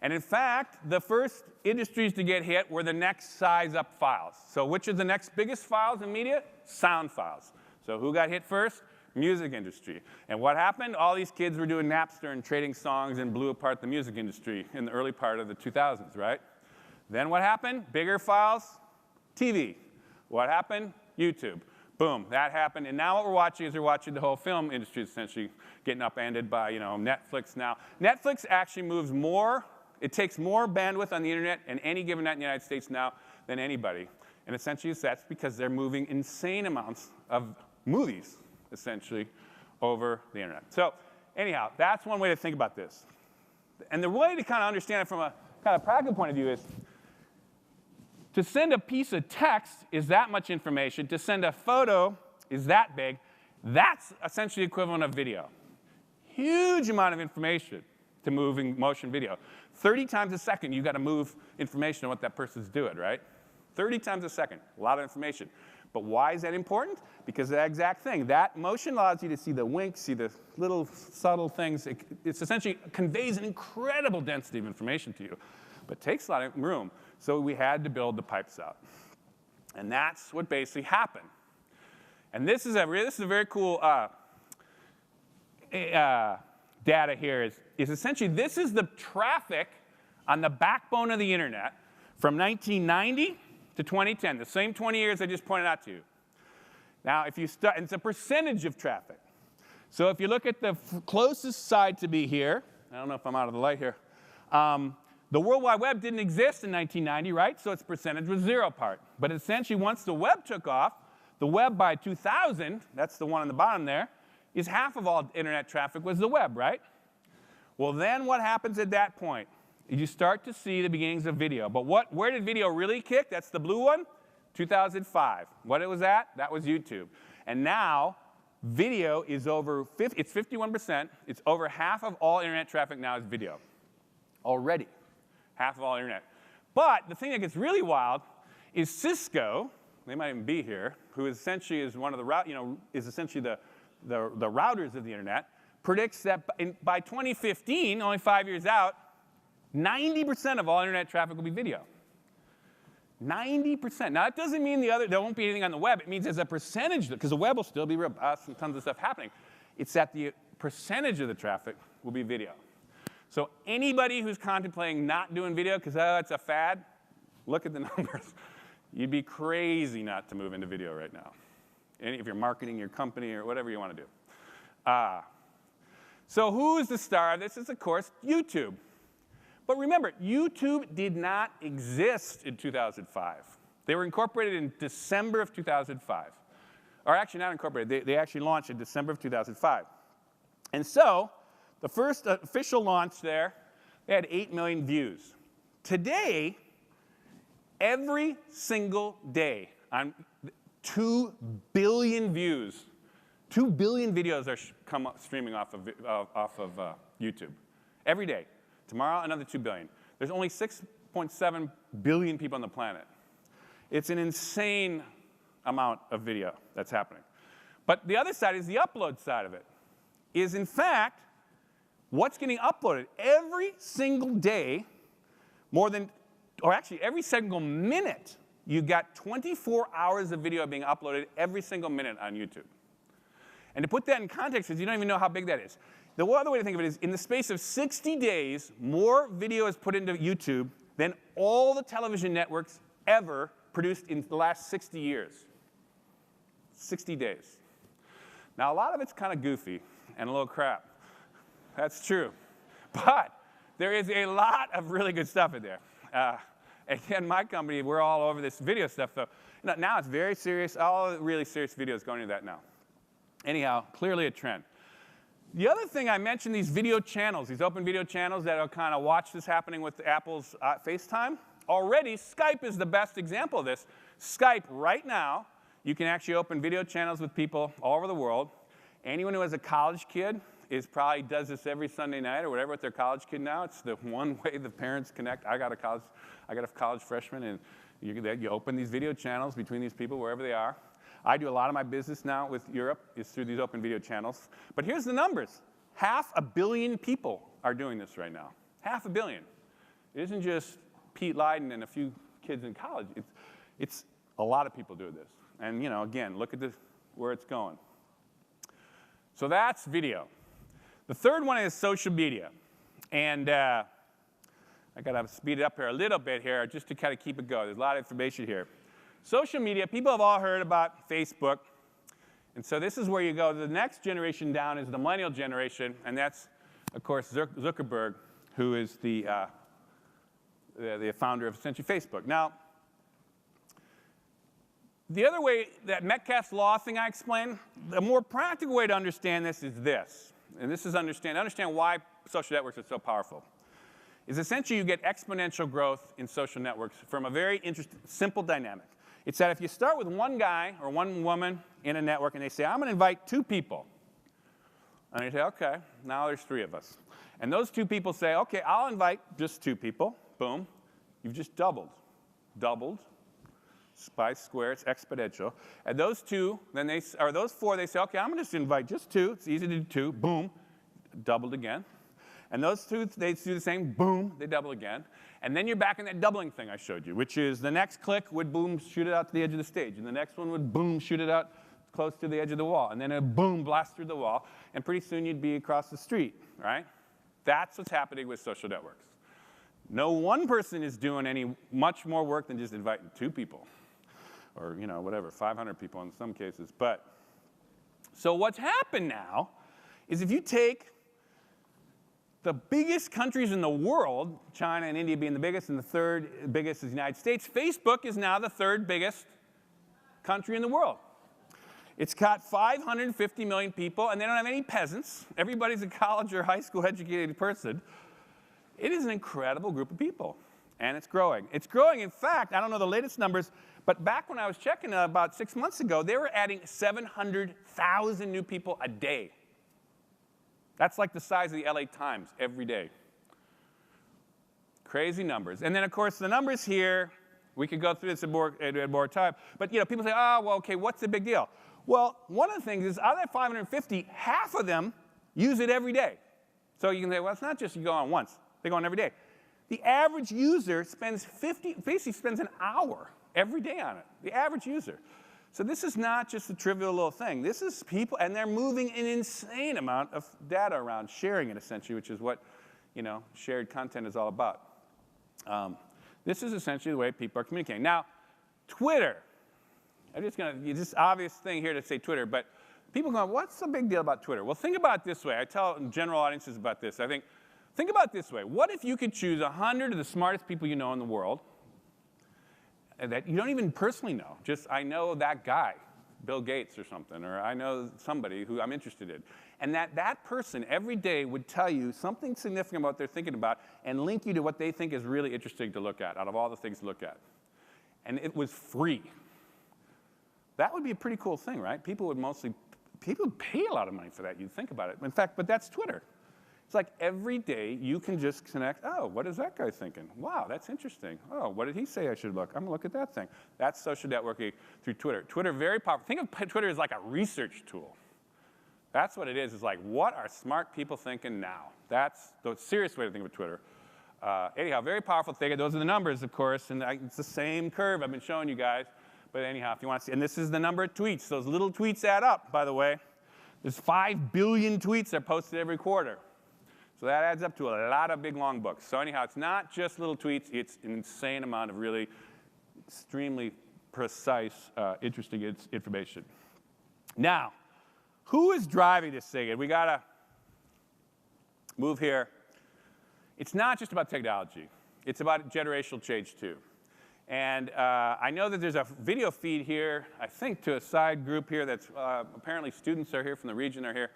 And in fact, the first industries to get hit were the next size up files. So which are the next biggest files in media? Sound files. So who got hit first? Music industry. And what happened? All these kids were doing Napster and trading songs and blew apart the music industry in the early part of the 2000s, right? Then what happened? Bigger files, TV. What happened? YouTube. Boom, that happened. And now what we're watching is we're watching the whole film industry essentially getting upended by Netflix now. Netflix actually moves more. It takes more bandwidth on the internet in any given night in the United States now than anybody. And essentially that's because they're moving insane amounts of movies, essentially, over the internet. So anyhow, that's one way to think about this. And the way to kind of understand it from a kind of practical point of view is to send a piece of text is that much information. To send a photo is that big. That's essentially the equivalent of video. Huge amount of information to moving motion video. 30 times a second, you've got to move information on what that person's doing, right? 30 times a second, a lot of information. But why is that important? Because of that exact thing. That motion allows you to see the winks, see the little subtle things. It's essentially conveys an incredible density of information to you, but takes a lot of room. So we had to build the pipes out. And that's what basically happened. And this is a very cool data here is essentially this is the traffic on the backbone of the internet from 1990 to 2010, the same 20 years I just pointed out to you. Now, if you start, it's a percentage of traffic. So if you look at the closest side to be here, I don't know if I'm out of the light here, the World Wide Web didn't exist in 1990, right? So its percentage was 0 part. But essentially, once the web took off, the web by 2000, that's the one on the bottom there, is half of all internet traffic was the web, right? Well, then what happens at that point? You start to see the beginnings of video. But where did video really kick? That's the blue one, 2005. What it was at? That was YouTube. And now, video is over, it's 51%. It's over half of all internet traffic now is video. Already, half of all internet. But the thing that gets really wild is Cisco, they might even be here, who essentially is one of the, is essentially the routers of the internet, predicts that by 2015, only 5 years out, 90% of all internet traffic will be video. 90%. Now, that doesn't mean there won't be anything on the web. It means as a percentage, because the web will still be robust and tons of stuff happening. It's that the percentage of the traffic will be video. So anybody who's contemplating not doing video because, oh, it's a fad, look at the numbers. You'd be crazy not to move into video right now, if you're marketing your company or whatever you want to do. So who is the star of this? It's, of course, YouTube. But remember, YouTube did not exist in 2005. They were incorporated in December of 2005. Or actually not incorporated. They actually launched in December of 2005. And so the first official launch there, they had 8 million views. Today, every single day, on 2 billion views, 2 billion videos are streaming off of YouTube every day. Tomorrow, another 2 billion. There's only 6.7 billion people on the planet. It's an insane amount of video that's happening. But the other side is the upload side of it, is in fact, what's getting uploaded every single day, actually every single minute, you've got 24 hours of video being uploaded every single minute on YouTube. And to put that in context, because you don't even know how big that is, the other way to think of it is, in the space of 60 days, more video is put into YouTube than all the television networks ever produced in the last 60 years. 60 days. Now, a lot of it's kind of goofy and a little crap. That's true. But there is a lot of really good stuff in there. Again, my company, we're all over this video stuff, though. Now it's very serious. All really serious videos going into that now. Anyhow, clearly a trend. The other thing I mentioned, these video channels, these open video channels that will kind of watch this happening with Apple's FaceTime. Already, Skype is the best example of this. Skype, right now, you can actually open video channels with people all over the world. Anyone who has a college kid probably does this every Sunday night or whatever with their college kid now. It's the one way the parents connect. I got a college freshman, and you open these video channels between these people wherever they are. I do a lot of my business now with Europe is through these open video channels. But here's the numbers. 500 million people are doing this right now. 500 million. It isn't just Pete Leyden and a few kids in college. It's a lot of people doing this. And again, look at where it's going. So that's video. The third one is social media. And I got to speed it up here a little bit here just to kind of keep it going. There's a lot of information here. Social media, people have all heard about Facebook. And so this is where you go. The next generation down is the millennial generation. And that's, of course, Zuckerberg, who is the founder of essentially Facebook. Now, the other way, that Metcalfe's law thing I explained, the more practical way to understand this is this. And this is understand why social networks are so powerful. Is essentially you get exponential growth in social networks from a very interesting, simple dynamic. It's that if you start with one guy or one woman in a network and they say, I'm going to invite 2 people. And you say, OK, now there's 3 of us. And those 2 people say, OK, I'll invite just 2 people. Boom. You've just doubled. Doubled. By square, it's exponential. And those 2, those 4, they say, OK, I'm going to just invite just 2. It's easy to do 2. Boom. Doubled again. And those 2, they do the same. Boom. They double again. And then you're back in that doubling thing I showed you, which is the next click would, boom, shoot it out to the edge of the stage. And the next one would, boom, shoot it out close to the edge of the wall, and then a boom, blast through the wall, and pretty soon you'd be across the street, right? That's what's happening with social networks. No one person is doing any much more work than just inviting 2 people, or whatever, 500 people in some cases. But so what's happened now is if you take the biggest countries in the world, China and India being the biggest, and the third biggest is the United States, Facebook is now the 3rd biggest country in the world. It's got 550 million people, and they don't have any peasants. Everybody's a college or high school educated person. It is an incredible group of people, and it's growing. It's growing. In fact, I don't know the latest numbers, but back when I was checking about 6 months ago, they were adding 700,000 new people a day. That's like the size of the LA Times every day. Crazy numbers. And then, of course, the numbers here, we could go through this in more time. But people say, oh, well, OK, what's the big deal? Well, one of the things is out of that 550, half of them use it every day. So you can say, well, it's not just you go on once. They go on every day. The average user basically spends an hour every day on it, the average user. So this is not just a trivial little thing. This is people, and they're moving an insane amount of data around, sharing it essentially, which is what shared content is all about. This is essentially the way people are communicating. Now, Twitter. It's just obvious thing here to say Twitter, but people go, what's the big deal about Twitter? Well, think about it this way. I tell general audiences about this. Think about it this way. What if you could choose 100 of the smartest people you know in the world, that you don't even personally know. Just, I know that guy, Bill Gates or something, or I know somebody who I'm interested in. And that person every day would tell you something significant about what they're thinking about and link you to what they think is really interesting to look at out of all the things to look at. And it was free. That would be a pretty cool thing, right? People would pay a lot of money for that, you'd think about it. In fact, but that's Twitter. It's like every day you can just connect, oh, what is that guy thinking? Wow, that's interesting. Oh, what did he say I should look? I'm going to look at that thing. That's social networking through Twitter. Twitter, very powerful. Think of Twitter as like a research tool. That's what it is. It's like, what are smart people thinking now? That's the serious way to think of Twitter. Anyhow, very powerful thing. Those are the numbers, of course, and it's the same curve I've been showing you guys. But anyhow, if you want to see, and this is the number of tweets. Those little tweets add up, by the way. There's 5 billion tweets that are posted every quarter. So that adds up to a lot of big, long books. So anyhow, it's not just little tweets. It's an insane amount of really extremely precise, interesting information. Now, who is driving this thing? And we got to move here. It's not just about technology. It's about generational change, too. And I know that there's a video feed here, I think, to a side group here that's apparently students are here from the region are here.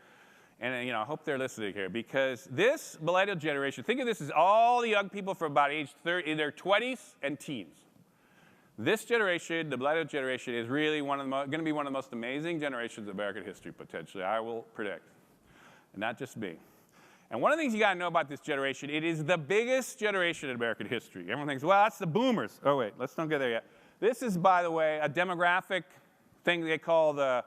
And I hope they're listening here, because this millennial generation, think of this as all the young people from about age 30, in their 20s and teens. This generation, the millennial generation, is really going to be one of the most amazing generations of American history, potentially, I will predict. And not just me. And one of the things you got to know about this generation, it is the biggest generation in American history. Everyone thinks, well, that's the boomers. Oh, wait, let's not get there yet. This is, by the way, a demographic thing they call the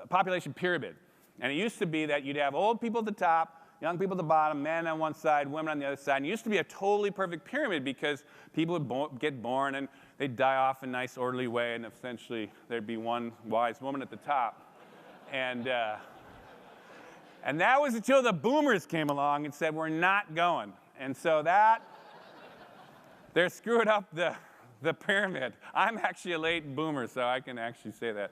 population pyramid. And it used to be that you'd have old people at the top, young people at the bottom, men on one side, women on the other side. And it used to be a totally perfect pyramid because people would get born and they'd die off in a nice, orderly way, and essentially there'd be one wise woman at the top. And that was until the boomers came along and said, we're not going. And so they're screwing up the pyramid. I'm actually a late boomer, so I can actually say that.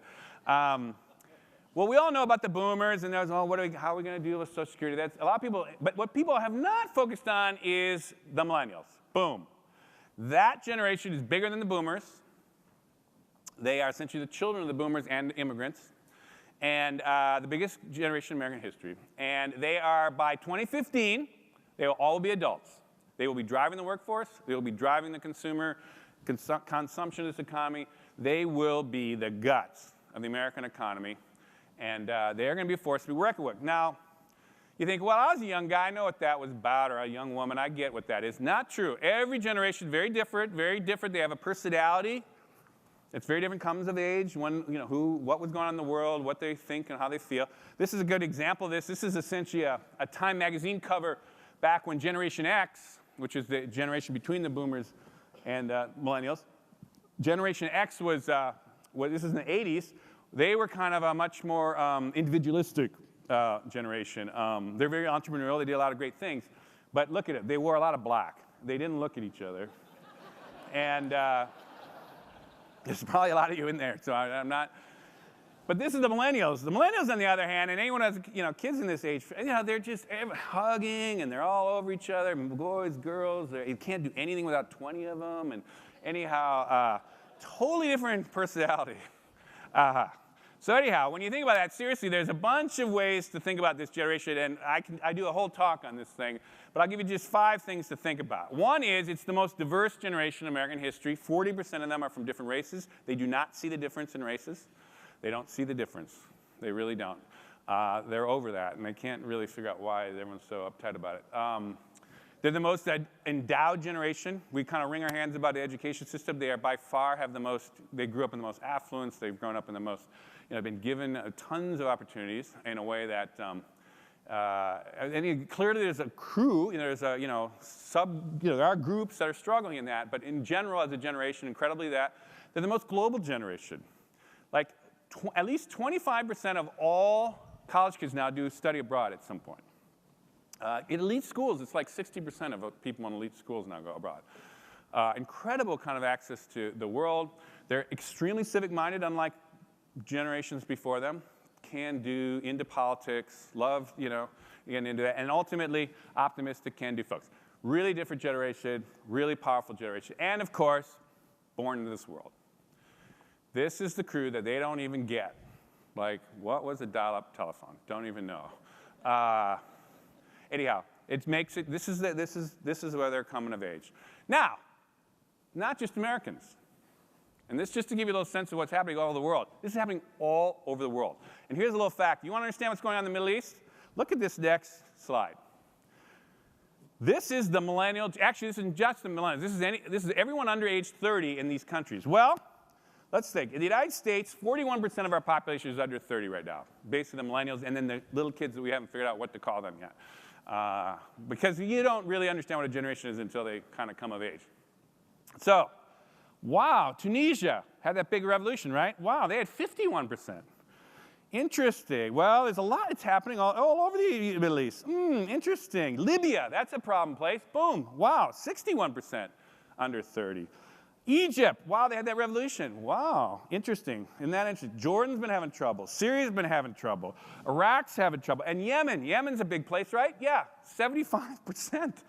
Well, we all know about the boomers, and there's, how are we going to deal with Social Security? That's a lot of people, but what people have not focused on is the millennials. Boom. That generation is bigger than the boomers. They are essentially the children of the boomers and immigrants, and the biggest generation in American history. And they are, by 2015, they will all be adults. They will be driving the workforce. They will be driving the consumptionist economy. They will be the guts of the American economy. And they're going to be a force to be reckoned with. Now, you think, well, I was a young guy. I know what that was about, or a young woman. I get what that is. Not true. Every generation, very different, very different. They have a personality. It's very different, comes of age, when, what was going on in the world, what they think and how they feel. This is a good example of this. This is essentially a Time magazine cover back when Generation X, which is the generation between the boomers and millennials, Generation X was this is in the 80s, they were kind of a much more individualistic generation. They're very entrepreneurial. They did a lot of great things. But look at it. They wore a lot of black. They didn't look at each other. And there's probably a lot of you in there, so I'm not. But this is the millennials. The millennials, on the other hand, and anyone who has kids in this age, they're just hugging, and they're all over each other, boys, girls. You can't do anything without 20 of them. And anyhow, totally different personality. So anyhow, when you think about that, seriously, there's a bunch of ways to think about this generation, and I do a whole talk on this thing, but I'll give you just 5 things to think about. One is it's the most diverse generation in American history. 40% of them are from different races. They do not see the difference in races. They don't see the difference. They really don't. They're over that, and they can't really figure out why everyone's so uptight about it. They're the most endowed generation. We kind of wring our hands about the education system. They are by far have the most, they grew up in the most affluence. They've grown up in the most, been given tons of opportunities in a way that, clearly there's a crew, there's a, there are groups that are struggling in that, but in general, as a generation, incredibly they're the most global generation. Like, at least 25% of all college kids now do study abroad at some point. In elite schools, it's like 60% of people in elite schools now go abroad. Incredible kind of access to the world. They're extremely civic-minded, unlike generations before them. Can do, into politics, love, getting into that. And ultimately, optimistic, can-do folks. Really different generation, really powerful generation. And of course, born into this world. This is the crew that they don't even get. Like, what was a dial-up telephone? Don't even know. Anyhow, it makes it. This is where they're coming of age. Now, not just Americans. And this just to give you a little sense of what's happening all over the world. This is happening all over the world. And here's a little fact. You want to understand what's going on in the Middle East? Look at this next slide. This is the millennial. Actually, this isn't just the millennials. This is everyone under age 30 in these countries. Well, let's think. In the United States, 41% of our population is under 30 right now. Basically, the millennials, and then the little kids that we haven't figured out what to call them yet. Because you don't really understand what a generation is until they kind of come of age. So, wow, Tunisia had that big revolution, right? Wow, they had 51%. Interesting. Well, there's a lot that's happening all over the Middle East. Interesting. Libya, that's a problem place. Boom. Wow, 61% under 30. Egypt, wow, they had that revolution. Wow, interesting. Isn't that interesting? Jordan's been having trouble. Syria's been having trouble. Iraq's having trouble. And Yemen's a big place, right? Yeah, 75%.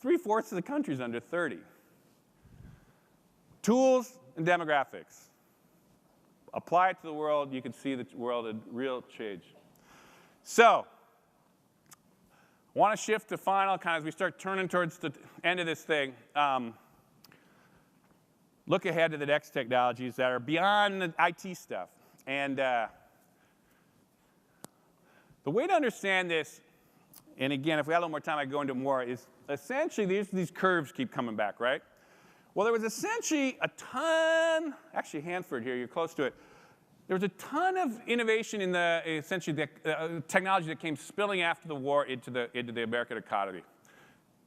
3/4 of the country's under 30. Tools and demographics. Apply it to the world, you can see the world in real change. So, I want to shift to final, kind of as we start turning towards the end of this thing. Look ahead to the next technologies that are beyond the IT stuff. And the way to understand this, and again, if we had a little more time, I'd go into more, is essentially these curves keep coming back, right? Well, there was essentially a ton, actually Hanford here, you're close to it. There was a ton of innovation in essentially the technology that came spilling after the war into the American economy.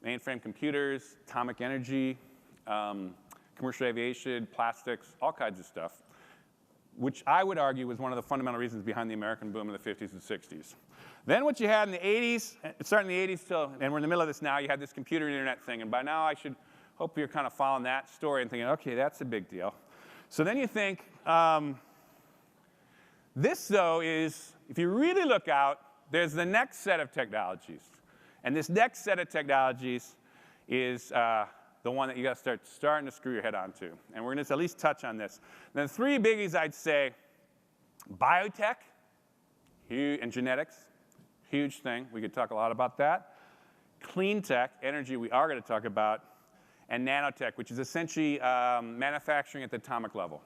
Mainframe computers, atomic energy, commercial aviation, plastics, all kinds of stuff, which I would argue was one of the fundamental reasons behind the American boom in the 50s and 60s. Then what you had in the 80s, starting in the 80s till, and we're in the middle of this now, you had this computer and internet thing. And by now I should hope you're kind of following that story and thinking, okay, that's a big deal. So then you think, this though is, if you really look out, there's the next set of technologies. And this next set of technologies is the one that you got to starting to screw your head onto. And we're going to at least touch on this. And then 3 biggies I'd say: biotech and genetics, huge thing. We could talk a lot about that. Clean tech, energy, we are going to talk about. And nanotech, which is essentially manufacturing at the atomic level,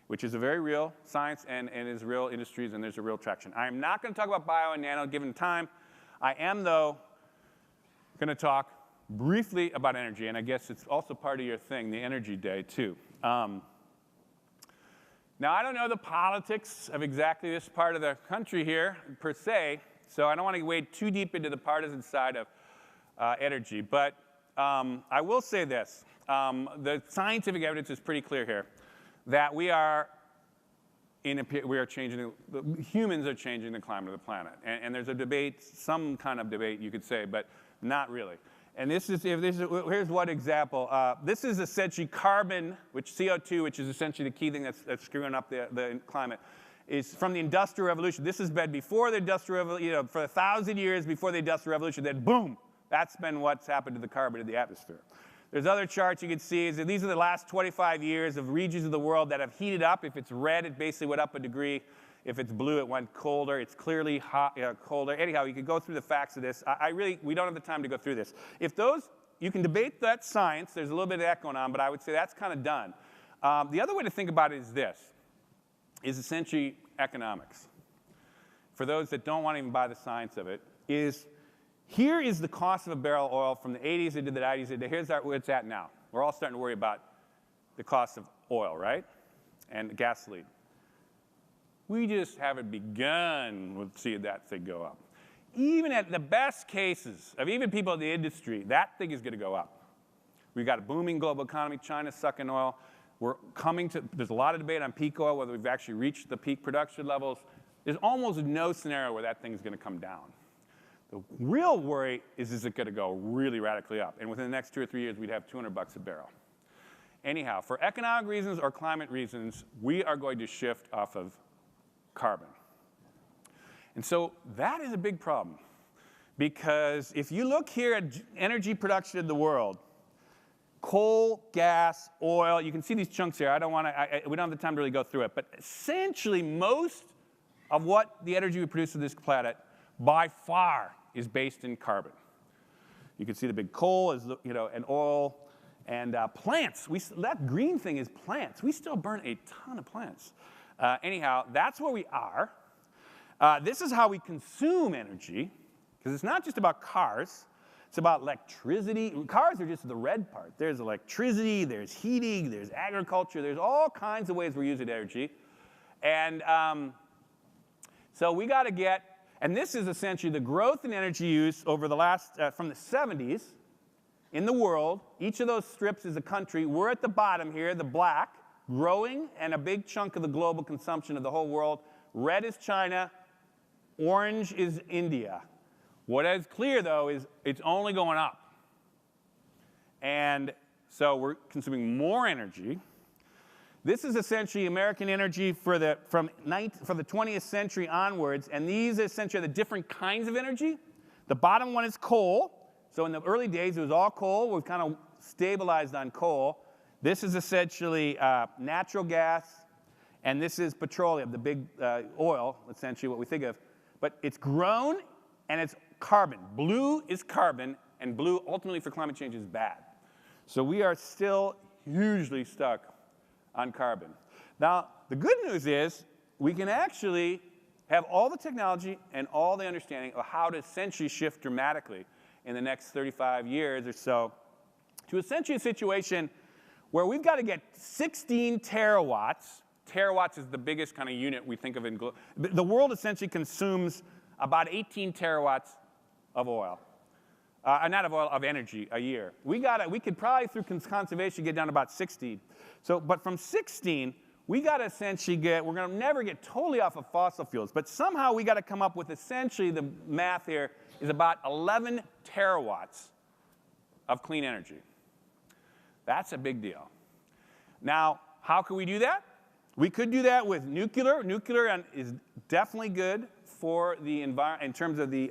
which is a very real science and is real industries, and there's a real traction. I am not going to talk about bio and nano given time. I am, though, going to talk briefly about energy, and I guess it's also part of your thing, the energy day, too. Now, I don't know the politics of exactly this part of the country here, per se, so I don't want to wade too deep into the partisan side of energy, but I will say this. The scientific evidence is pretty clear here, that we are we are changing, humans are changing the climate of the planet. And there's a debate, some kind of debate you could say, but not really. And here's one example. This is essentially carbon, which CO2, which is essentially the key thing that's screwing up the climate, is from the Industrial Revolution. This has been before the Industrial Revolution, for 1,000 years before the Industrial Revolution. Then boom, that's been what's happened to the carbon in the atmosphere. There's other charts you can see. These are the last 25 years of regions of the world that have heated up. If it's red, it basically went up a degree. If it's blue, it went colder. It's clearly hot, colder. Anyhow, you could go through the facts of this. We don't have the time to go through this. You can debate that science. There's a little bit of that going on, but I would say that's kind of done. The other way to think about it is this, is essentially economics. For those that don't want to even buy the science of it, here is the cost of a barrel of oil from the 80s into the 90s. Here's where it's at now. We're all starting to worry about the cost of oil, right? And gasoline. We just haven't begun to see that thing go up. Even at the best cases of even people in the industry, that thing is going to go up. We've got a booming global economy. China's sucking oil. There's a lot of debate on peak oil, whether we've actually reached the peak production levels. There's almost no scenario where that thing's going to come down. The real worry is it going to go really radically up? And within the next 2 or 3 years, we'd have $200 a barrel. Anyhow, for economic reasons or climate reasons, we are going to shift off of carbon. And so that is a big problem. Because if you look here at energy production in the world, coal, gas, oil, you can see these chunks here. We don't have the time to really go through it. But essentially, most of what the energy we produce on this planet, by far, is based in carbon. You can see the big coal and oil and plants. That green thing is plants. We still burn a ton of plants. Anyhow, that's where we are. This is how we consume energy, because it's not just about cars. It's about electricity. Cars are just the red part. There's electricity, there's heating, there's agriculture. There's all kinds of ways we're using energy. And so we got to get, and this is essentially the growth in energy use over the last, from the 70s in the world. Each of those strips is a country. We're at the bottom here, the black, growing, and a big chunk of the global consumption of the whole world. Red is China. Orange is India. What is clear, though, is it's only going up. And so we're consuming more energy. This is essentially American energy from the 20th century onwards, and these essentially are the different kinds of energy. The bottom one is coal. So in the early days, it was all coal. We've kind of stabilized on coal. This is essentially natural gas, and this is petroleum, the big oil, essentially what we think of. But it's grown, and it's carbon. Blue is carbon, and blue ultimately for climate change is bad. So we are still hugely stuck on carbon. Now, the good news is we can actually have all the technology and all the understanding of how to essentially shift dramatically in the next 35 years or so to essentially a situation where we've got to get 16 terawatts. Terawatts is the biggest kind of unit we think of in the world essentially consumes about 18 terawatts of oil. Not of oil, of energy a year. We could probably through conservation get down to about 16. So, but from 16, we got to essentially we're going to never get totally off of fossil fuels, but somehow we got to come up with essentially the math here is about 11 terawatts of clean energy. That's a big deal. Now, how can we do that? We could do that with nuclear. Nuclear is definitely good for the environment in terms of the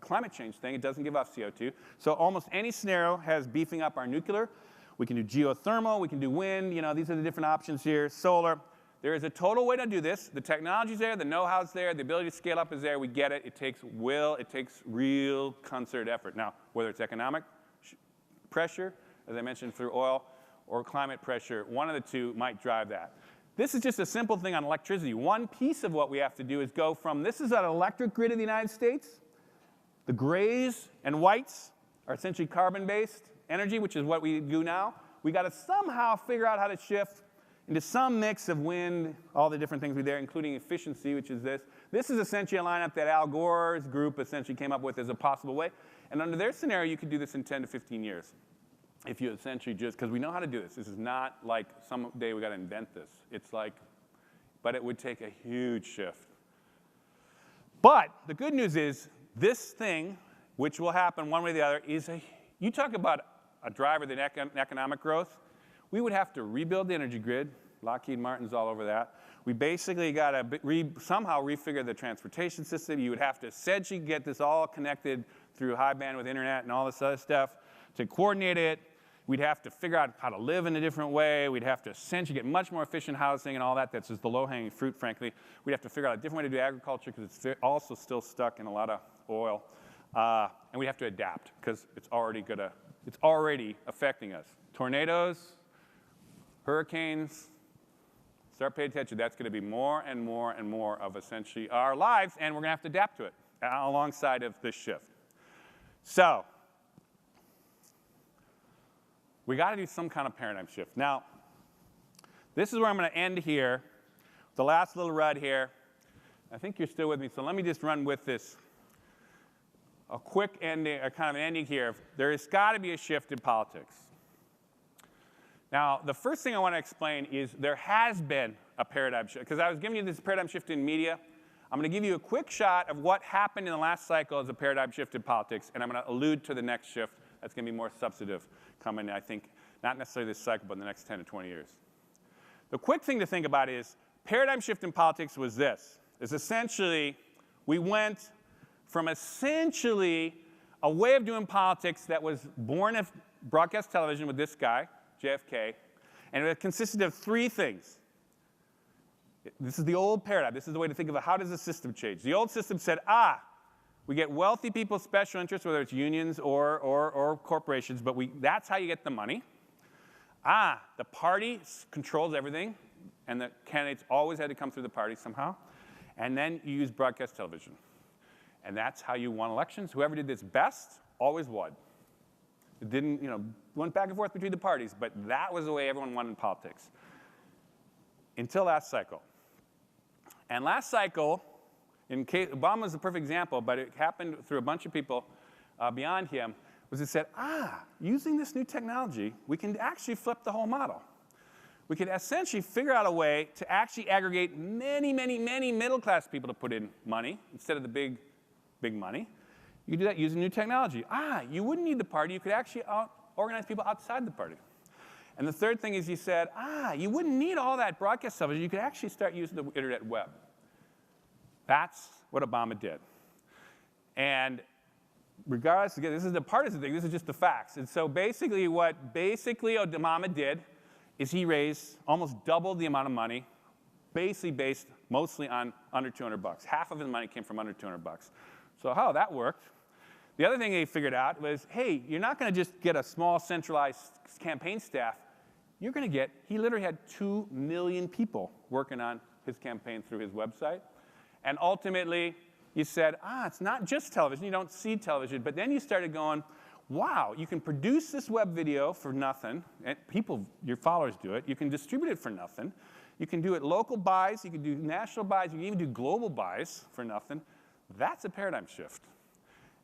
climate change thing. It doesn't give off CO2. So almost any scenario has beefing up our nuclear. We can do geothermal. We can do wind. These are the different options here. Solar. There is a total way to do this. The technology's there. The know-how's there. The ability to scale up is there. We get it. It takes will. It takes real concerted effort. Now, whether it's economic pressure, as I mentioned, through oil, or climate pressure, one of the two might drive that. This is just a simple thing on electricity. One piece of what we have to do is go from, this is an electric grid of the United States. The grays and whites are essentially carbon-based energy, which is what we do now. We got to somehow figure out how to shift into some mix of wind, all the different things we there, including efficiency, which is this. This is essentially a lineup that Al Gore's group essentially came up with as a possible way. And under their scenario, you could do this in 10 to 15 years. If you essentially just, because we know how to do this. This is not like someday we got to invent this. It's like but it would take a huge shift. But the good news is this thing, which will happen one way or the other, you talk about a driver than economic growth. We would have to rebuild the energy grid. Lockheed Martin's all over that. We basically got to somehow refigure the transportation system. You would have to essentially get this all connected through high bandwidth internet and all this other stuff to coordinate it. We'd have to figure out how to live in a different way. We'd have to essentially get much more efficient housing and all that. That's just the low-hanging fruit, frankly. We'd have to figure out a different way to do agriculture because it's also still stuck in a lot of oil. And we have to adapt because it's already affecting us. Tornadoes, hurricanes, start paying attention. That's going to be more and more and more of essentially our lives, and we're going to have to adapt to it alongside of this shift. So we got to do some kind of paradigm shift. Now, this is where I'm going to end here. The last little rud here. I think you're still with me, so let me just run with this. A quick ending, a kind of an ending here. There has got to be a shift in politics. Now, the first thing I want to explain is there has been a paradigm shift. Because I was giving you this paradigm shift in media. I'm going to give you a quick shot of what happened in the last cycle as a paradigm shift in politics, and I'm going to allude to the next shift that's going to be more substantive coming, I think, not necessarily this cycle, but in the next 10 to 20 years. The quick thing to think about is paradigm shift in politics was this. Is essentially, we went from essentially a way of doing politics that was born of broadcast television with this guy, JFK, and it consisted of three things. This is the old paradigm. This is the way to think of it. How does the system change? The old system said, we get wealthy people's special interests, whether it's unions or corporations, but that's how you get the money. The party controls everything, and the candidates always had to come through the party somehow. And then you use broadcast television. And that's how you won elections. Whoever did this best always won. It didn't, went back and forth between the parties, but that was the way everyone won in politics. Until last cycle. And last cycle, Obama was the perfect example, but it happened through a bunch of people beyond him, was it said, using this new technology, we can actually flip the whole model. We could essentially figure out a way to actually aggregate many, many, many middle-class people to put in money instead of the big money. You could do that using new technology. You wouldn't need the party. You could actually organize people outside the party. And the third thing is he said, you wouldn't need all that broadcast television. You could actually start using the internet web. That's what Obama did. And regardless, again, this is the partisan thing. This is just the facts. And so basically what Obama did is he raised almost double the amount of money, basically based mostly on under $200. Half of his money came from under $200. So how that worked. The other thing they figured out was, hey, you're not going to just get a small centralized campaign staff. You're going to get, he literally had 2 million people working on his campaign through his website. And ultimately, you said, it's not just television. You don't see television. But then you started going, wow, you can produce this web video for nothing. And people, your followers do it. You can distribute it for nothing. You can do it local buys. You can do national buys. You can even do global buys for nothing. That's a paradigm shift.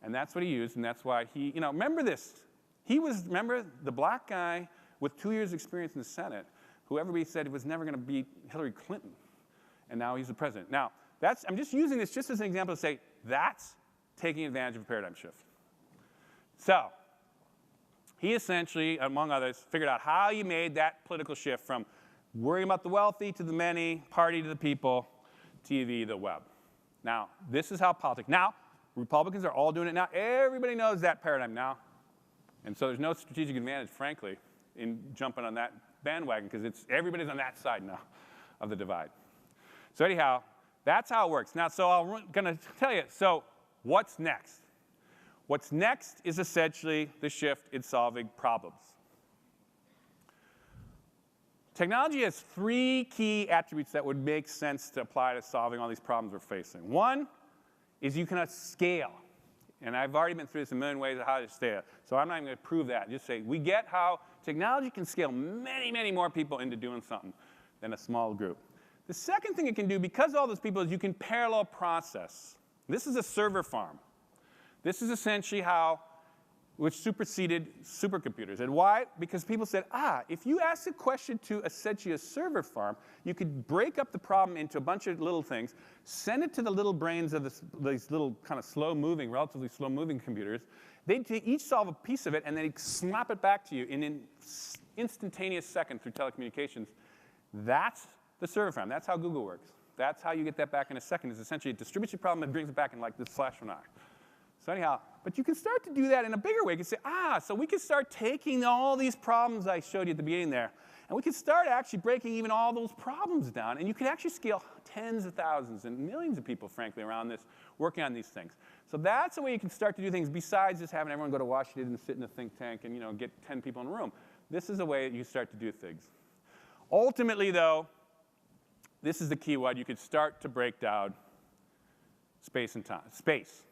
And that's what he used, and that's why he, remember this. Remember the black guy with 2 years' experience in the Senate, who everybody said was never going to beat Hillary Clinton. And now he's the president. Now, I'm just using this just as an example to say that's taking advantage of a paradigm shift. So he essentially, among others, figured out how you made that political shift from worrying about the wealthy to the many, party to the people, TV, the web. Now, this is how politics. Now, Republicans are all doing it now. Everybody knows that paradigm now. And so there's no strategic advantage, frankly, in jumping on that bandwagon because everybody's on that side now of the divide. So anyhow, that's how it works. Now, so I'm going to tell you, so what's next? What's next is essentially the shift in solving problems. Technology has 3 key attributes that would make sense to apply to solving all these problems we're facing. One is you can scale. And I've already been through this a million ways of how to scale. So I'm not even going to prove that. Just say we get how technology can scale many, many more people into doing something than a small group. The second thing it can do, because of all those people, is you can parallel process. This is a server farm. This is essentially how which superseded supercomputers. And why? Because people said, if you ask a question to essentially a server farm, you could break up the problem into a bunch of little things, send it to the little brains of these little kind of slow-moving, relatively slow-moving computers. They'd each solve a piece of it, and then they'd slap it back to you in an instantaneous second through telecommunications. That's the server farm. That's how Google works. That's how you get that back in a second. It's essentially it distributes your problem and brings it back in like this flash of an eye. So anyhow, but you can start to do that in a bigger way. You can say, so we can start taking all these problems I showed you at the beginning there, and we can start actually breaking even all those problems down, and you can actually scale tens of thousands and millions of people, frankly, around this, working on these things. So that's the way you can start to do things besides just having everyone go to Washington and sit in a think tank and get 10 people in a room. This is a way that you start to do things. Ultimately, though, this is the key one. You could start to break down space and time. Space.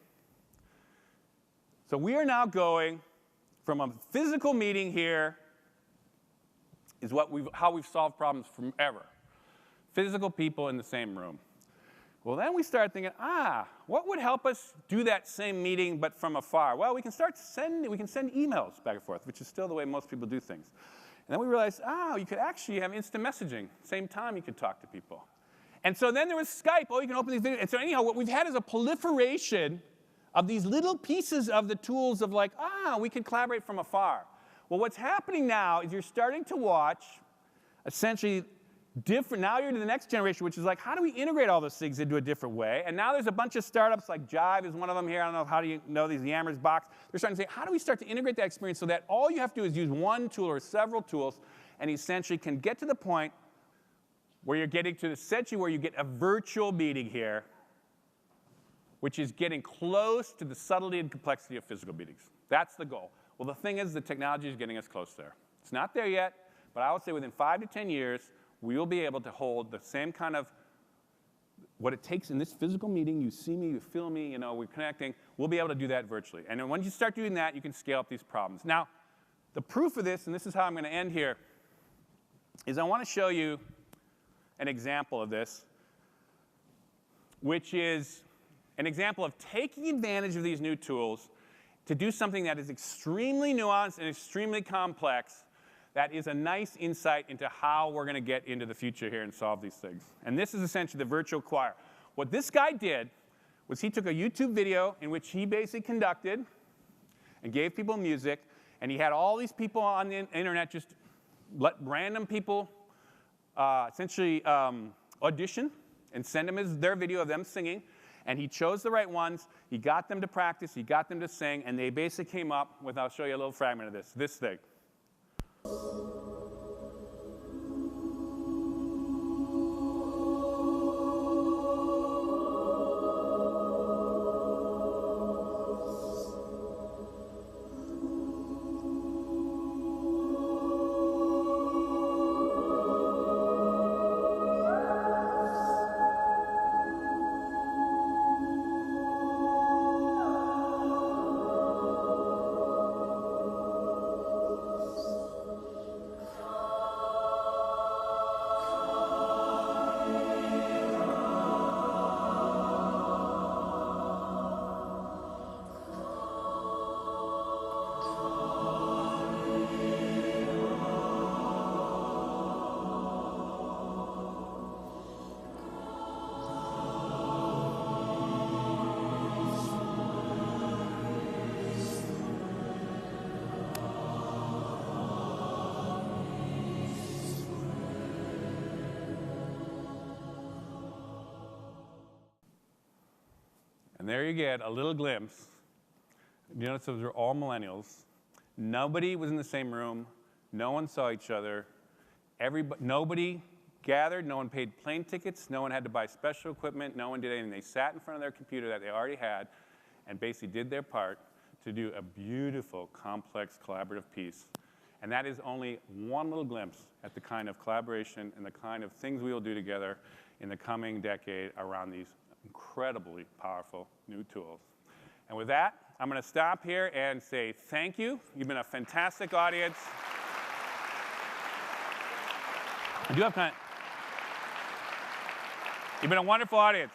So we are now going from a physical meeting here is how we've solved problems forever. Physical people in the same room. Well, then we start thinking, what would help us do that same meeting but from afar? Well, we can send emails back and forth, which is still the way most people do things. And then we realized, you could actually have instant messaging. Same time you could talk to people. And so then there was Skype. You can open these videos. And so anyhow, what we've had is a proliferation of these little pieces of the tools of we can collaborate from afar. Well, what's happening now is you're starting to watch essentially different, now you're to the next generation, which is how do we integrate all those things into a different way? And now there's a bunch of startups, like Jive is one of them here. I don't know how do you know these Yammers box. They're starting to say, how do we start to integrate that experience so that all you have to do is use one tool or several tools and essentially can get to the point where you're getting to essentially where you get a virtual meeting here, which is getting close to the subtlety and complexity of physical meetings. That's the goal. Well, the thing is, the technology is getting us close there. It's not there yet, but I would say within 5 to 10 years, we will be able to hold the same kind of what it takes in this physical meeting. You see me, you feel me, we're connecting. We'll be able to do that virtually. And then once you start doing that, you can scale up these problems. Now, the proof of this, and this is how I'm going to end here, is I want to show you an example of this, which is an example of taking advantage of these new tools to do something that is extremely nuanced and extremely complex. That is a nice insight into how we're going to get into the future here and solve these things. And this is essentially the virtual choir. What this guy did was he took a YouTube video in which he basically conducted and gave people music, and he had all these people on the internet just let random people essentially audition and send him their video of them singing. And he chose the right ones. He got them to practice. He got them to sing. And they basically came up with, I'll show you a little fragment of this thing. And there you get a little glimpse. You notice those are all millennials. Nobody was in the same room. No one saw each other. Nobody gathered. No one paid plane tickets. No one had to buy special equipment. No one did anything. They sat in front of their computer that they already had and basically did their part to do a beautiful, complex, collaborative piece. And that is only one little glimpse at the kind of collaboration and the kind of things we will do together in the coming decade around these incredibly powerful new tools. And with that, I'm going to stop here and say thank you. You've been a fantastic audience. You've been a wonderful audience.